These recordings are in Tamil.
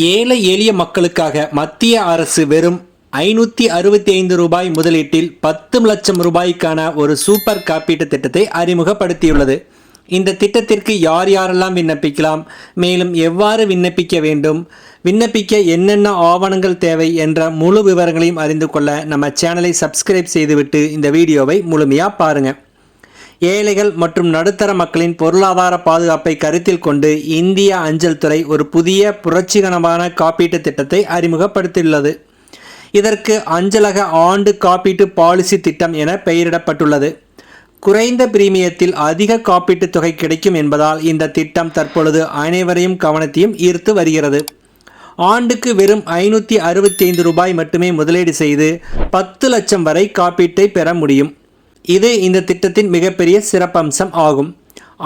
ஏழை எளிய மக்களுக்காக மத்திய அரசு வெறும் 565 ரூபாய் முதலீட்டில் 10 லட்சம் ரூபாய்க்கான ஒரு சூப்பர் காப்பீட்டு திட்டத்தை அறிமுகப்படுத்தியுள்ளது. இந்த திட்டத்திற்கு யார் யாரெல்லாம் விண்ணப்பிக்கலாம், மேலும் எவ்வாறு விண்ணப்பிக்க வேண்டும், விண்ணப்பிக்க என்னென்ன ஆவணங்கள் தேவை என்ற முழு விவரங்களையும் அறிந்து கொள்ள நம்ம சேனலை சப்ஸ்கிரைப் செய்துவிட்டு இந்த வீடியோவை முழுமையாக பாருங்கள். ஏழைகள் மற்றும் நடுத்தர மக்களின் பொருளாதார பாதுகாப்பை கருத்தில் கொண்டு இந்திய அஞ்சல் துறை ஒரு புதிய புரட்சிகரமான காப்பீட்டு திட்டத்தை அறிமுகப்படுத்தியுள்ளது. இதற்கு அஞ்சலக ஆண்டு காப்பீட்டு பாலிசி திட்டம் என பெயரிடப்பட்டுள்ளது. குறைந்த பிரீமியத்தில் அதிக காப்பீட்டு தொகை கிடைக்கும் என்பதால் இந்த திட்டம் தற்பொழுது அனைவரையும் கவனத்தையும் ஈர்த்து வருகிறது. ஆண்டுக்கு வெறும் 565 ரூபாய் மட்டுமே முதலீடு செய்து 10 லட்சம் வரை காப்பீட்டை பெற முடியும். இது இந்த திட்டத்தின் மிகப்பெரிய சிறப்பம்சம் ஆகும்.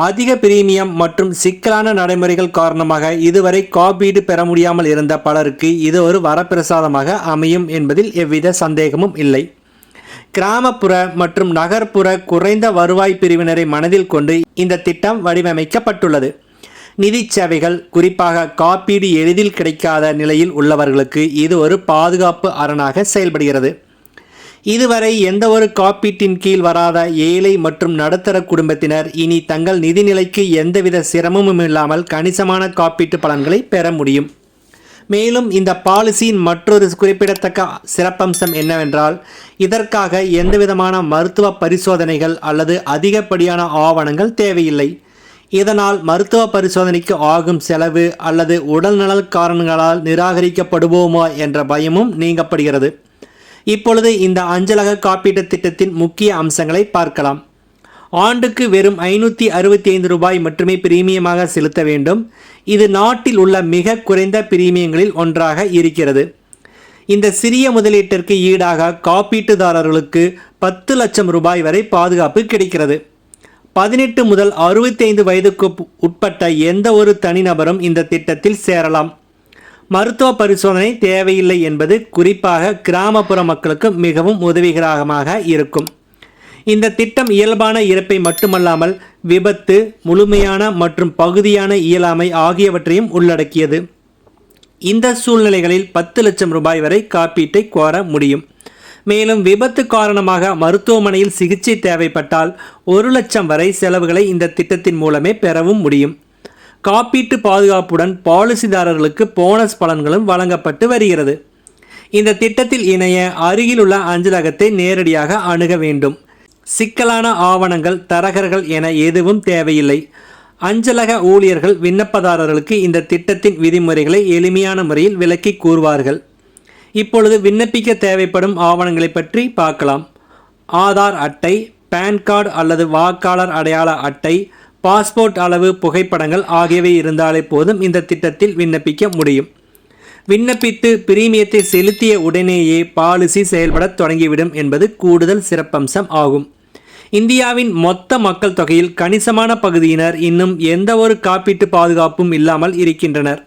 அதிக பிரீமியம் மற்றும் சிக்கலான நடைமுறைகள் காரணமாக இதுவரை காப்பீடு பெற முடியாமல் இருந்த பலருக்கு இது ஒரு வரப்பிரசாதமாக அமையும் என்பதில் எவ்வித சந்தேகமும் இல்லை. கிராமப்புற மற்றும் நகர்ப்புற குறைந்த வருவாய் பிரிவினரை மனதில் கொண்டு இந்த திட்டம் வடிவமைக்கப்பட்டுள்ளது. நிதி சேவைகள், குறிப்பாக காப்பீடு எளிதில் கிடைக்காத நிலையில் உள்ளவர்களுக்கு இது ஒரு பாதுகாப்பு அரணாக செயல்படுகிறது. இதுவரை எந்த ஒரு காப்பீட்டின் கீழ் வராத ஏழை மற்றும் நடுத்தர குடும்பத்தினர் இனி தங்கள் நிதிநிலைக்கு எந்தவித சிரமமும் இல்லாமல் கணிசமான காப்பீட்டு பலன்களை பெற முடியும். மேலும் இந்த பாலிசியின் மற்றொரு குறிப்பிடத்தக்க சிறப்பம்சம் என்னவென்றால், இதற்காக எந்தவிதமான மருத்துவ பரிசோதனைகள் அல்லது அதிகப்படியான ஆவணங்கள் தேவையில்லை. இதனால் மருத்துவ பரிசோதனைக்கு ஆகும் செலவு அல்லது உடல்நல காரணங்களால் நிராகரிக்கப்படுவோமா என்ற பயமும் நீங்கப்படுகிறது. இப்பொழுது இந்த அஞ்சலக காப்பீட்டு திட்டத்தின் முக்கிய அம்சங்களை பார்க்கலாம். ஆண்டுக்கு வெறும் 565 ரூபாய் மட்டுமே பிரீமியமாக செலுத்த வேண்டும். இது நாட்டில் உள்ள மிக குறைந்த பிரீமியங்களில் ஒன்றாக இருக்கிறது. இந்த சிறிய முதலீட்டிற்கு ஈடாக காப்பீட்டுதாரர்களுக்கு 10 லட்சம் ரூபாய் வரை பாதுகாப்பு கிடைக்கிறது. 18 முதல் 65 வயதுக்கு உட்பட்ட எந்த ஒரு தனிநபரும் இந்த திட்டத்தில் சேரலாம். மருத்துவ பரிசோதனை தேவையில்லை என்பது குறிப்பாக கிராமப்புற மக்களுக்கு மிகவும் உதவிகரமாக இருக்கும். இந்த திட்டம் இயல்பான இறப்பை மட்டுமல்லாமல் விபத்து, முழுமையான மற்றும் பகுதியான இயலாமை ஆகியவற்றையும் உள்ளடக்கியது. இந்த சூழ்நிலைகளில் 10 லட்சம் ரூபாய் வரை காப்பீட்டை கோர முடியும். மேலும் விபத்து காரணமாக மருத்துவமனையில் சிகிச்சை தேவைப்பட்டால் 1 லட்சம் வரை செலவுகளை இந்த திட்டத்தின் மூலமே பெறவும் முடியும். காப்பீட்டு பாதுகாப்புடன் பாலிசிதாரர்களுக்கு போனஸ் பலன்களும் வழங்கப்பட்டு வருகிறது. இந்த திட்டத்தில் இணைய அருகிலுள்ள அஞ்சலகத்தை நேரடியாக அணுக வேண்டும். சிக்கலான ஆவணங்கள், தரகர்கள் என எதுவும் தேவையில்லை. அஞ்சலக ஊழியர்கள் விண்ணப்பதாரர்களுக்கு இந்த திட்டத்தின் விதிமுறைகளை எளிமையான முறையில் விளக்கி கூறுவார்கள். இப்பொழுது விண்ணப்பிக்க தேவைப்படும் ஆவணங்களை பற்றி பார்க்கலாம். ஆதார் அட்டை, பேன் கார்டு அல்லது வாக்காளர் அடையாள அட்டை, பாஸ்போர்ட் அளவு புகைப்படங்கள் ஆகியவை இருந்தாலே போதும் இந்த திட்டத்தில் விண்ணப்பிக்க முடியும். விண்ணப்பித்து பிரீமியத்தை செலுத்திய உடனேயே பாலிசி செயல்பட தொடங்கிவிடும் என்பது கூடுதல் சிறப்பம்சம் ஆகும். இந்தியாவின் மொத்த மக்கள் தொகையில் கணிசமான பகுதியினர் இன்னும் எந்த ஒரு காப்பீட்டு பாதுகாப்பும் இல்லாமல் இருக்கின்றனர்.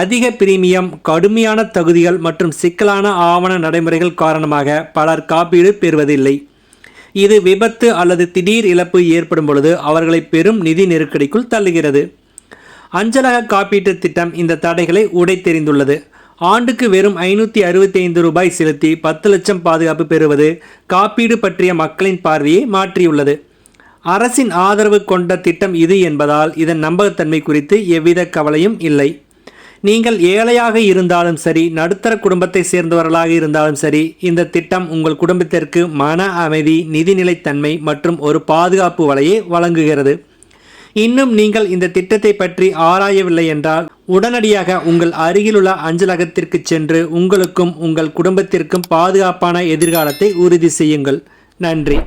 அதிக பிரீமியம், கடுமையான தகுதிகள் மற்றும் சிக்கலான ஆவண நடைமுறைகள் காரணமாக பலர் காப்பீடு பெறுவதில்லை. இது விபத்து அல்லது திடீர் இழப்பு ஏற்படும் பொழுது அவர்களை பெரும் நிதி நெருக்கடிக்குள் தள்ளுகிறது. அஞ்சலக காப்பீட்டு திட்டம் இந்த தடைகளை உடைத்தெறிந்துள்ளது. ஆண்டுக்கு வெறும் 565 ரூபாய் செலுத்தி 10 லட்சம் பாதுகாப்பு பெறுவது காப்பீடு பற்றிய மக்களின் பார்வையை மாற்றியுள்ளது. அரசின் ஆதரவு கொண்ட திட்டம் இது என்பதால் இதன் நம்பகத்தன்மை குறித்து எவ்வித கவலையும் இல்லை. நீங்கள் ஏழையாக இருந்தாலும் சரி, நடுத்தர குடும்பத்தை சேர்ந்தவர்களாக இருந்தாலும் சரி, இந்த திட்டம் உங்கள் குடும்பத்திற்கு மன அமைதி, நிதிநிலைத்தன்மை மற்றும் ஒரு பாதுகாப்பு வலையை வழங்குகிறது. இன்னும் நீங்கள் இந்த திட்டத்தை பற்றி ஆராயவில்லை என்றால் உடனடியாக உங்கள் அருகிலுள்ள அஞ்சலகத்திற்கு சென்று உங்களுக்கும் உங்கள் குடும்பத்திற்கும் பாதுகாப்பான எதிர்காலத்தை உறுதி செய்யுங்கள். நன்றி.